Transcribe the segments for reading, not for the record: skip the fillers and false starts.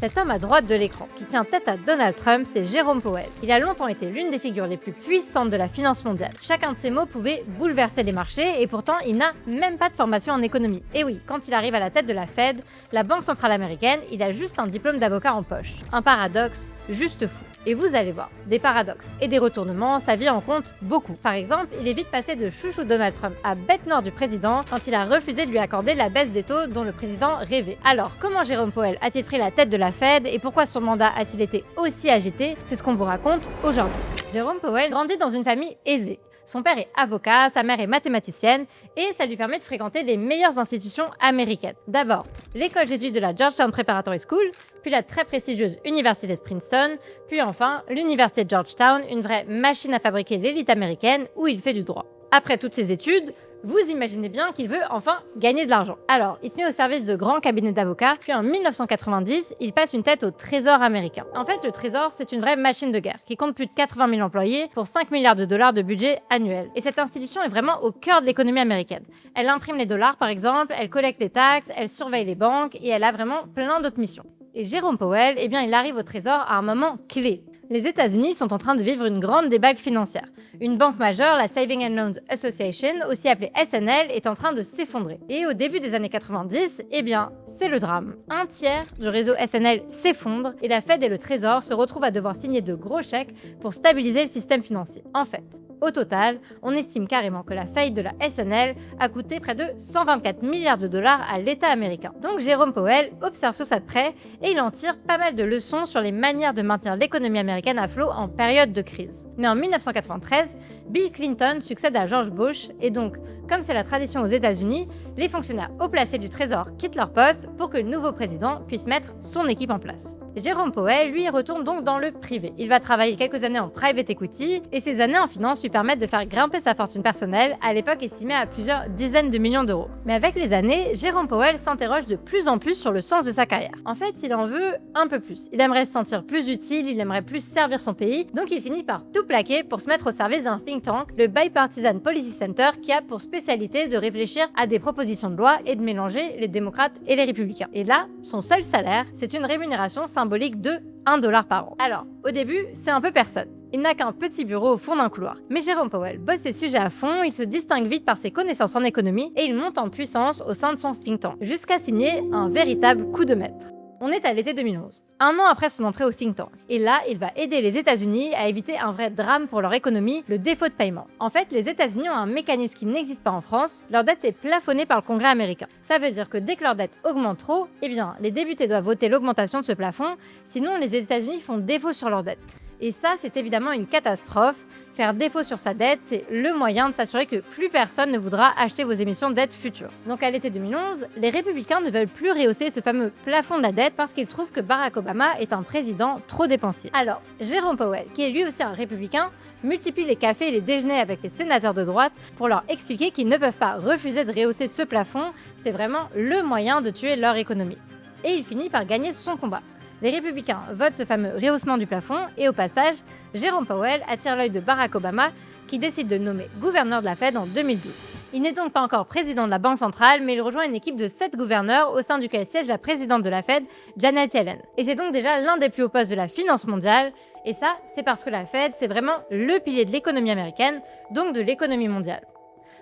Cet homme à droite de l'écran, qui tient tête à Donald Trump, c'est Jérôme Powell. Il a longtemps été l'une des figures les plus puissantes de la finance mondiale. Chacun de ses mots pouvait bouleverser les marchés et pourtant il n'a même pas de formation en économie. Et oui, quand il arrive à la tête de la Fed, la Banque centrale américaine, il a juste un diplôme d'avocat en poche. Un paradoxe juste fou. Et vous allez voir, des paradoxes et des retournements, ça vient en compte beaucoup. Par exemple, il est vite passé de chouchou Donald Trump à bête noire du président quand il a refusé de lui accorder la baisse des taux dont le président rêvait. Alors, comment Jérôme Powell a-t-il pris la tête de la Fed et pourquoi son mandat a-t-il été aussi agité? C'est ce qu'on vous raconte aujourd'hui. Jérôme Powell grandit dans une famille aisée. Son père est avocat, sa mère est mathématicienne et ça lui permet de fréquenter les meilleures institutions américaines. D'abord, l'école jésuite de la Georgetown Preparatory School, puis la très prestigieuse université de Princeton, puis enfin l'université de Georgetown, une vraie machine à fabriquer l'élite américaine où il fait du droit. Après toutes ces études, vous imaginez bien qu'il veut enfin gagner de l'argent. Alors, il se met au service de grands cabinets d'avocats, puis en 1990, il passe une tête au Trésor américain. En fait, le Trésor, c'est une vraie machine de guerre qui compte plus de 80 000 employés pour 5 milliards de dollars de budget annuel. Et cette institution est vraiment au cœur de l'économie américaine. Elle imprime les dollars, par exemple, elle collecte les taxes, elle surveille les banques et elle a vraiment plein d'autres missions. Et Jérôme Powell, eh bien, il arrive au Trésor à un moment clé. Les États-Unis sont en train de vivre une grande débâcle financière. Une banque majeure, la Savings and Loans Association, aussi appelée SNL, est en train de s'effondrer. Et au début des années 90, eh bien, c'est le drame. Un tiers du réseau SNL s'effondre et la Fed et le Trésor se retrouvent à devoir signer de gros chèques pour stabiliser le système financier. En fait, au total, on estime carrément que la faillite de la SNL a coûté près de 124 milliards de dollars à l'État américain. Donc Jérôme Powell observe tout ça de près et il en tire pas mal de leçons sur les manières de maintenir l'économie américaine à flot en période de crise. Mais en 1993, Bill Clinton succède à George Bush et donc, comme c'est la tradition aux États-Unis, les fonctionnaires haut placés du Trésor quittent leur poste pour que le nouveau président puisse mettre son équipe en place. Jérôme Powell, lui, retourne donc dans le privé. Il va travailler quelques années en private equity et ces années en finance lui permettent de faire grimper sa fortune personnelle, à l'époque estimée à plusieurs dizaines de millions d'euros. Mais avec les années, Jérôme Powell s'interroge de plus en plus sur le sens de sa carrière. En fait, il en veut un peu plus. Il aimerait se sentir plus utile, il aimerait plus servir son pays, donc il finit par tout plaquer pour se mettre au service d'un think tank, le Bipartisan Policy Center, qui a pour spécialité de réfléchir à des propositions de loi et de mélanger les démocrates et les républicains. Et là, son seul salaire, c'est une rémunération symbolique de $1 par an. Alors, au début, c'est un peu personne. Il n'a qu'un petit bureau au fond d'un couloir. Mais Jérôme Powell bosse ses sujets à fond, il se distingue vite par ses connaissances en économie et il monte en puissance au sein de son think tank, jusqu'à signer un véritable coup de maître. On est à l'été 2011, un an après son entrée au think tank. Et là, il va aider les États-Unis à éviter un vrai drame pour leur économie, le défaut de paiement. En fait, les États-Unis ont un mécanisme qui n'existe pas en France, leur dette est plafonnée par le Congrès américain. Ça veut dire que dès que leur dette augmente trop, eh bien, les députés doivent voter l'augmentation de ce plafond, sinon les États-Unis font défaut sur leur dette. Et ça, c'est évidemment une catastrophe. Faire défaut sur sa dette, c'est le moyen de s'assurer que plus personne ne voudra acheter vos émissions de dette futures. Donc à l'été 2011, les républicains ne veulent plus rehausser ce fameux plafond de la dette parce qu'ils trouvent que Barack Obama est un président trop dépensier. Alors, Jérôme Powell, qui est lui aussi un républicain, multiplie les cafés et les déjeuners avec les sénateurs de droite pour leur expliquer qu'ils ne peuvent pas refuser de rehausser ce plafond, c'est vraiment le moyen de tuer leur économie. Et il finit par gagner son combat. Les républicains votent ce fameux rehaussement du plafond et au passage, Jérôme Powell attire l'œil de Barack Obama qui décide de le nommer gouverneur de la Fed en 2012. Il n'est donc pas encore président de la Banque centrale, mais il rejoint une équipe de 7 gouverneurs au sein duquel siège la présidente de la Fed, Janet Yellen. Et c'est donc déjà l'un des plus hauts postes de la finance mondiale, et ça, c'est parce que la Fed, c'est vraiment le pilier de l'économie américaine, donc de l'économie mondiale.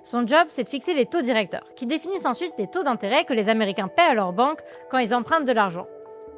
Son job, c'est de fixer les taux directeurs, qui définissent ensuite les taux d'intérêt que les Américains paient à leurs banques quand ils empruntent de l'argent.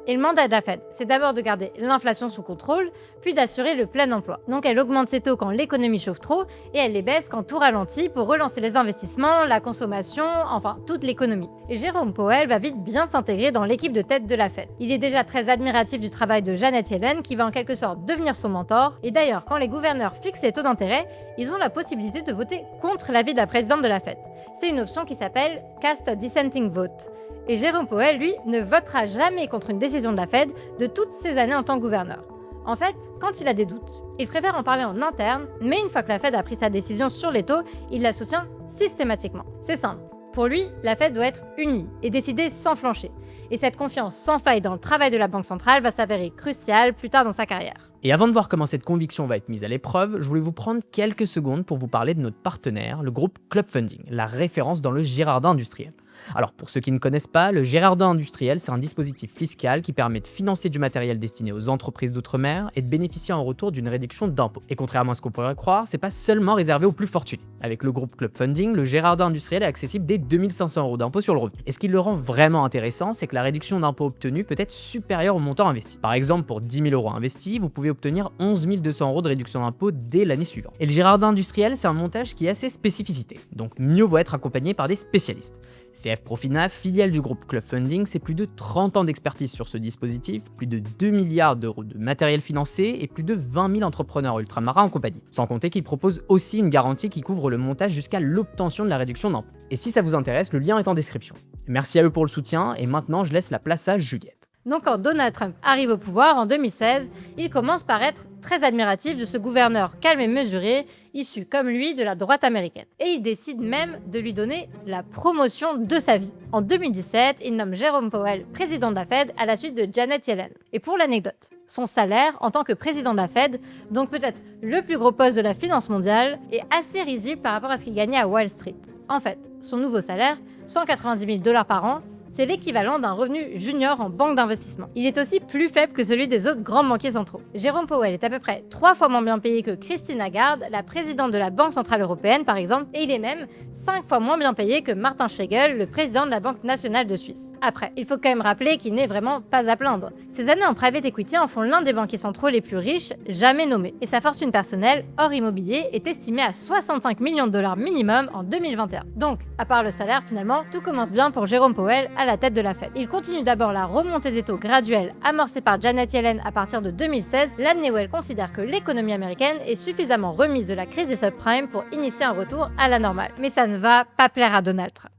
Et le mandat de la Fed, c'est d'abord de garder l'inflation sous contrôle, puis d'assurer le plein emploi. Donc elle augmente ses taux quand l'économie chauffe trop, et elle les baisse quand tout ralentit pour relancer les investissements, la consommation, enfin toute l'économie. Et Jérôme Powell va vite bien s'intégrer dans l'équipe de tête de la Fed. Il est déjà très admiratif du travail de Janet Yellen, qui va en quelque sorte devenir son mentor, et d'ailleurs quand les gouverneurs fixent les taux d'intérêt, ils ont la possibilité de voter contre l'avis de la présidente de la Fed. C'est une option qui s'appelle Cast Dissenting Vote. Et Jérôme Powell, lui, ne votera jamais contre une décision de la Fed de toutes ses années en tant que gouverneur. En fait, quand il a des doutes, il préfère en parler en interne, mais une fois que la Fed a pris sa décision sur les taux, il la soutient systématiquement. C'est simple. Pour lui, la Fed doit être unie et décider sans flancher. Et cette confiance sans faille dans le travail de la Banque centrale va s'avérer cruciale plus tard dans sa carrière. Et avant de voir comment cette conviction va être mise à l'épreuve, je voulais vous prendre quelques secondes pour vous parler de notre partenaire, le groupe Club Funding, la référence dans le Girardin industriel. Alors pour ceux qui ne connaissent pas, le Girardin industriel, c'est un dispositif fiscal qui permet de financer du matériel destiné aux entreprises d'outre-mer et de bénéficier en retour d'une réduction d'impôts. Et contrairement à ce qu'on pourrait croire, c'est pas seulement réservé aux plus fortunés. Avec le groupe Club Funding, le Girardin industriel est accessible dès 2 500 € d'impôt sur le revenu. Et ce qui le rend vraiment intéressant, c'est que la réduction d'impôt obtenue peut être supérieure au montant investi. Par exemple, pour 10 000 € investis, vous pouvez obtenir 11 200 € de réduction d'impôt dès l'année suivante. Et le Girardin industriel, c'est un montage qui a ses spécificités, donc mieux vaut être accompagné par des spécialistes. CF Profina, filiale du groupe Club Funding, c'est plus de 30 ans d'expertise sur ce dispositif, plus de 2 milliards d'euros de matériel financé et plus de 20 000 entrepreneurs ultramarins en compagnie. Sans compter qu'il propose aussi une garantie qui couvre le montage jusqu'à l'obtention de la réduction d'impôt. Et si ça vous intéresse, le lien est en description. Merci à eux pour le soutien et maintenant je laisse la place à Juliette. Donc quand Donald Trump arrive au pouvoir en 2016, il commence par être très admiratif de ce gouverneur calme et mesuré, issu comme lui de la droite américaine. Et il décide même de lui donner la promotion de sa vie. En 2017, il nomme Jerome Powell président de la Fed à la suite de Janet Yellen. Et pour l'anecdote, son salaire en tant que président de la Fed, donc peut-être le plus gros poste de la finance mondiale, est assez risible par rapport à ce qu'il gagnait à Wall Street. En fait, son nouveau salaire, 190 000 $ par an, c'est l'équivalent d'un revenu junior en banque d'investissement. Il est aussi plus faible que celui des autres grands banquiers centraux. Jérôme Powell est à peu près 3 fois moins bien payé que Christine Lagarde, la présidente de la Banque Centrale Européenne par exemple, et il est même 5 fois moins bien payé que Martin Schlegel, le président de la Banque Nationale de Suisse. Après, il faut quand même rappeler qu'il n'est vraiment pas à plaindre. Ses années en private equity en font l'un des banquiers centraux les plus riches jamais nommés, et sa fortune personnelle, hors immobilier, est estimée à 65 millions de $ minimum en 2021. Donc, à part le salaire finalement, tout commence bien pour Jérôme Powell à la tête de la Fed. Il continue d'abord la remontée des taux graduelle amorcée par Janet Yellen à partir de 2016, l'année où elle considère que l'économie américaine est suffisamment remise de la crise des subprimes pour initier un retour à la normale. Mais ça ne va pas plaire à Donald Trump.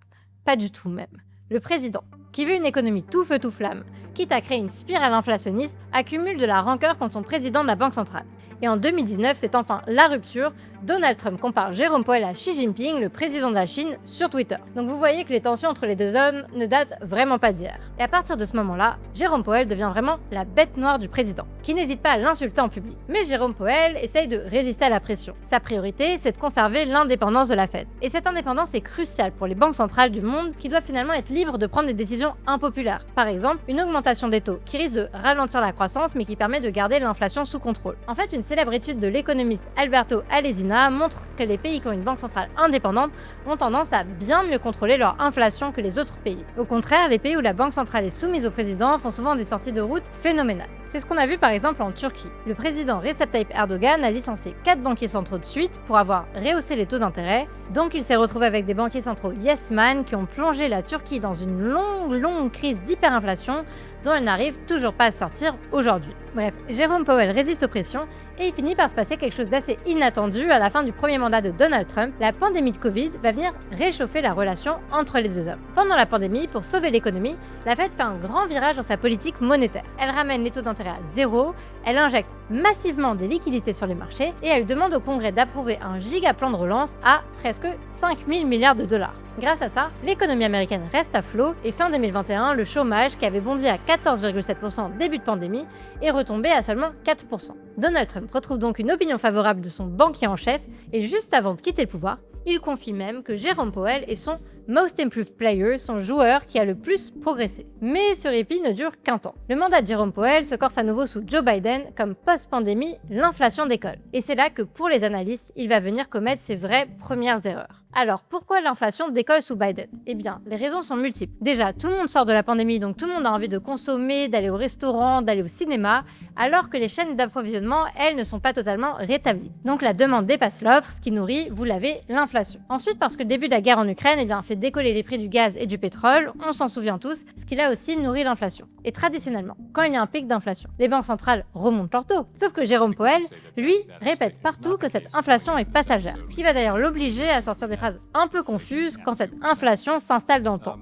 Pas du tout même. Le président, qui veut une économie tout feu tout flamme, quitte à créer une spirale inflationniste, accumule de la rancœur contre son président de la Banque centrale. Et en 2019, c'est enfin la rupture. Donald Trump compare Jérôme Powell à Xi Jinping, le président de la Chine, sur Twitter. Donc vous voyez que les tensions entre les deux hommes ne datent vraiment pas d'hier. Et à partir de ce moment-là, Jérôme Powell devient vraiment la bête noire du président, qui n'hésite pas à l'insulter en public. Mais Jérôme Powell essaye de résister à la pression. Sa priorité, c'est de conserver l'indépendance de la Fed. Et cette indépendance est cruciale pour les banques centrales du monde qui doivent finalement être libres de prendre des décisions impopulaires. Par exemple, une augmentation des taux qui risque de ralentir la croissance mais qui permet de garder l'inflation sous contrôle. En fait, une célèbre étude de l'économiste Alberto Alesina montre que les pays qui ont une banque centrale indépendante ont tendance à bien mieux contrôler leur inflation que les autres pays. Au contraire, les pays où la banque centrale est soumise au président font souvent des sorties de route phénoménales. C'est ce qu'on a vu par exemple en Turquie. Le président Recep Tayyip Erdogan a licencié 4 banquiers centraux de suite pour avoir rehaussé les taux d'intérêt, donc il s'est retrouvé avec des banquiers centraux yes man qui ont plongé la Turquie dans une longue crise d'hyperinflation dont elle n'arrive toujours pas à sortir aujourd'hui. Bref, Jérôme Powell résiste aux pressions et il finit par se passer quelque chose d'assez inattendu à la fin du premier mandat de Donald Trump. La pandémie de Covid va venir réchauffer la relation entre les deux hommes. Pendant la pandémie, pour sauver l'économie, la Fed fait un grand virage dans sa politique monétaire. Elle ramène les taux d'intérêt à zéro, elle injecte massivement des liquidités sur les marchés et elle demande au Congrès d'approuver un giga plan de relance à presque 5 000 milliards de $. Grâce à ça, l'économie américaine reste à flot et fin 2021, le chômage qui avait bondi à 14,7% début de pandémie est retombé à seulement 4%. Donald Trump retrouve donc une opinion favorable de son banquier en chef et juste avant de quitter le pouvoir, il confie même que Jérôme Powell est son Most Improved Player, son joueur qui a le plus progressé. Mais ce répit ne dure qu'un temps. Le mandat de Jérôme Powell se corse à nouveau sous Joe Biden, comme post-pandémie, l'inflation décolle. Et c'est là que pour les analystes, il va venir commettre ses vraies premières erreurs. Alors, pourquoi l'inflation décolle sous Biden? Eh bien, les raisons sont multiples. Déjà, tout le monde sort de la pandémie, donc tout le monde a envie de consommer, d'aller au restaurant, d'aller au cinéma, alors que les chaînes d'approvisionnement, elles, ne sont pas totalement rétablies. Donc la demande dépasse l'offre, ce qui nourrit, vous l'avez, l'inflation. Ensuite, parce que le début de la guerre en Ukraine, eh bien, fait décoller les prix du gaz et du pétrole, on s'en souvient tous, ce qui là aussi nourrit l'inflation. Et traditionnellement, quand il y a un pic d'inflation, les banques centrales remontent leur taux. Sauf que Jérôme Powell, lui, répète partout que cette inflation est passagère, ce qui va d'ailleurs l'obliger à sortir des phrases un peu confuses quand cette inflation s'installe dans le temps.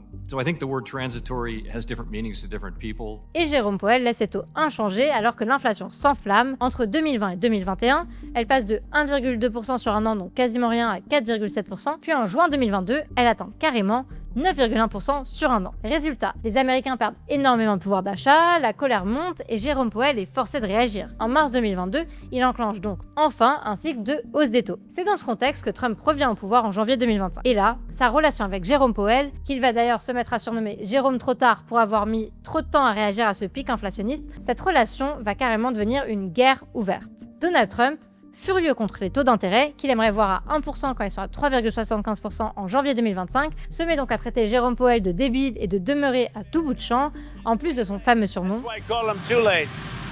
Et Jérôme Powell laisse ses taux inchangés alors que l'inflation s'enflamme. Entre 2020 et 2021, elle passe de 1,2% sur un an, donc quasiment rien, à 4,7%. Puis en juin 2022, elle atteint carrément 9,1% sur un an. Résultat, les Américains perdent énormément de pouvoir d'achat, la colère monte et Jérôme Powell est forcé de réagir. En mars 2022, il enclenche donc enfin un cycle de hausse des taux. C'est dans ce contexte que Trump revient au pouvoir en janvier 2025. Et là, sa relation avec Jérôme Powell, qu'il va d'ailleurs se mettre à surnommer Jérôme trop tard pour avoir mis trop de temps à réagir à ce pic inflationniste, cette relation va carrément devenir une guerre ouverte. Donald Trump, furieux contre les taux d'intérêt, qu'il aimerait voir à 1% quand ils sont à 3,75% en janvier 2025, se met donc à traiter Jérôme Powell de débile et de demeurer à tout bout de champ, en plus de son fameux surnom.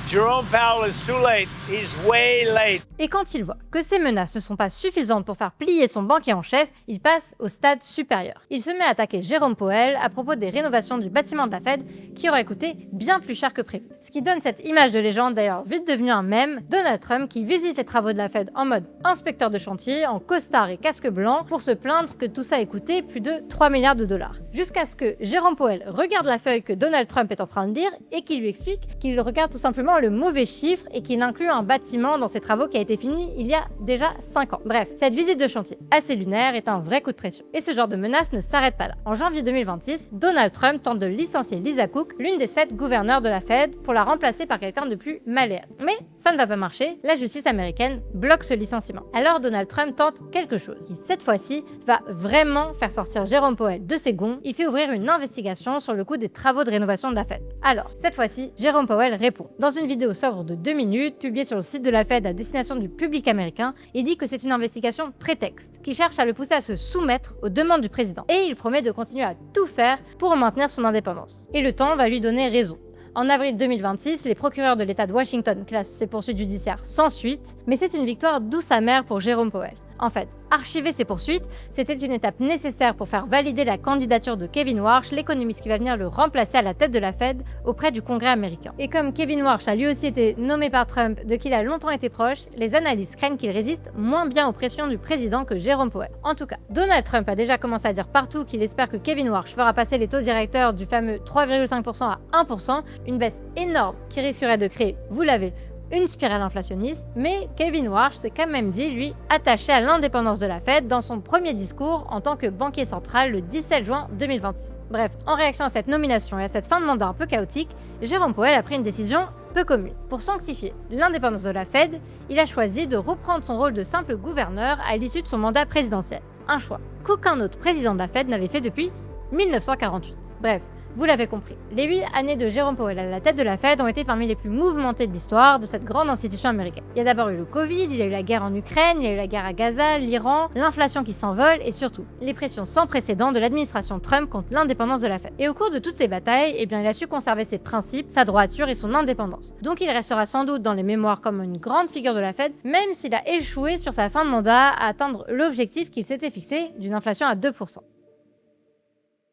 Jerome Powell is too late. He's way late. Et quand il voit que ces menaces ne sont pas suffisantes pour faire plier son banquier en chef, il passe au stade supérieur. Il se met à attaquer Jérôme Powell à propos des rénovations du bâtiment de la Fed qui aurait coûté bien plus cher que prévu. Ce qui donne cette image de légende d'ailleurs vite devenue un mème, Donald Trump qui visite les travaux de la Fed en mode inspecteur de chantier, en costard et casque blanc pour se plaindre que tout ça ait coûté plus de 3 milliards de dollars. Jusqu'à ce que Jérôme Powell regarde la feuille que Donald Trump est en train de lire et qu'il lui explique qu'il regarde tout simplement le mauvais chiffre et qu'il inclut un bâtiment dans ses travaux qui a été fini il y a déjà 5 ans. Bref, cette visite de chantier assez lunaire est un vrai coup de pression. Et ce genre de menace ne s'arrête pas là. En janvier 2026, Donald Trump tente de licencier Lisa Cook, l'une des 7 gouverneurs de la Fed, pour la remplacer par quelqu'un de plus malléable. Mais ça ne va pas marcher, la justice américaine bloque ce licenciement. Alors Donald Trump tente quelque chose qui, cette fois-ci, va vraiment faire sortir Jérôme Powell de ses gonds. Il fait ouvrir une investigation sur le coût des travaux de rénovation de la Fed. Alors, cette fois-ci, Jérôme Powell répond. Dans une vidéo sobre de 2 minutes, publiée sur le site de la Fed à destination du public américain, il dit que c'est une investigation prétexte, qui cherche à le pousser à se soumettre aux demandes du président. Et il promet de continuer à tout faire pour maintenir son indépendance. Et le temps va lui donner raison. En avril 2026, les procureurs de l'État de Washington classent ces poursuites judiciaires sans suite, mais c'est une victoire douce amère pour Jérôme Powell. En fait, archiver ces poursuites, c'était une étape nécessaire pour faire valider la candidature de Kevin Warsh, l'économiste qui va venir le remplacer à la tête de la Fed auprès du Congrès américain. Et comme Kevin Warsh a lui aussi été nommé par Trump, de qui il a longtemps été proche, les analystes craignent qu'il résiste moins bien aux pressions du président que Jérôme Powell. En tout cas, Donald Trump a déjà commencé à dire partout qu'il espère que Kevin Warsh fera passer les taux directeurs du fameux 3,5% à 1%, une baisse énorme qui risquerait de créer, vous l'avez, une spirale inflationniste, mais Kevin Warsh s'est quand même dit, lui, attaché à l'indépendance de la Fed dans son premier discours en tant que banquier central le 17 juin 2026. Bref, en réaction à cette nomination et à cette fin de mandat un peu chaotique, Jérôme Powell a pris une décision peu commune. Pour sanctifier l'indépendance de la Fed, il a choisi de reprendre son rôle de simple gouverneur à l'issue de son mandat présidentiel. Un choix qu'aucun autre président de la Fed n'avait fait depuis 1948. Bref, vous l'avez compris, les 8 années de Jérôme Powell à la tête de la Fed ont été parmi les plus mouvementées de l'histoire de cette grande institution américaine. Il y a d'abord eu le Covid, il y a eu la guerre en Ukraine, il y a eu la guerre à Gaza, l'Iran, l'inflation qui s'envole et surtout les pressions sans précédent de l'administration Trump contre l'indépendance de la Fed. Et au cours de toutes ces batailles, il a su conserver ses principes, sa droiture et son indépendance. Donc il restera sans doute dans les mémoires comme une grande figure de la Fed, même s'il a échoué sur sa fin de mandat à atteindre l'objectif qu'il s'était fixé d'une inflation à 2%.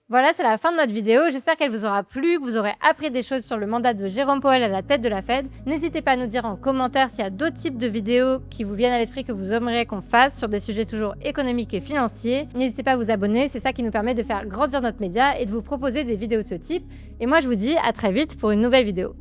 Voilà, c'est la fin de notre vidéo. J'espère qu'elle vous aura plu, que vous aurez appris des choses sur le mandat de Jérôme Powell à la tête de la Fed. N'hésitez pas à nous dire en commentaire s'il y a d'autres types de vidéos qui vous viennent à l'esprit que vous aimeriez qu'on fasse sur des sujets toujours économiques et financiers. N'hésitez pas à vous abonner, c'est ça qui nous permet de faire grandir notre média et de vous proposer des vidéos de ce type. Et moi, je vous dis à très vite pour une nouvelle vidéo.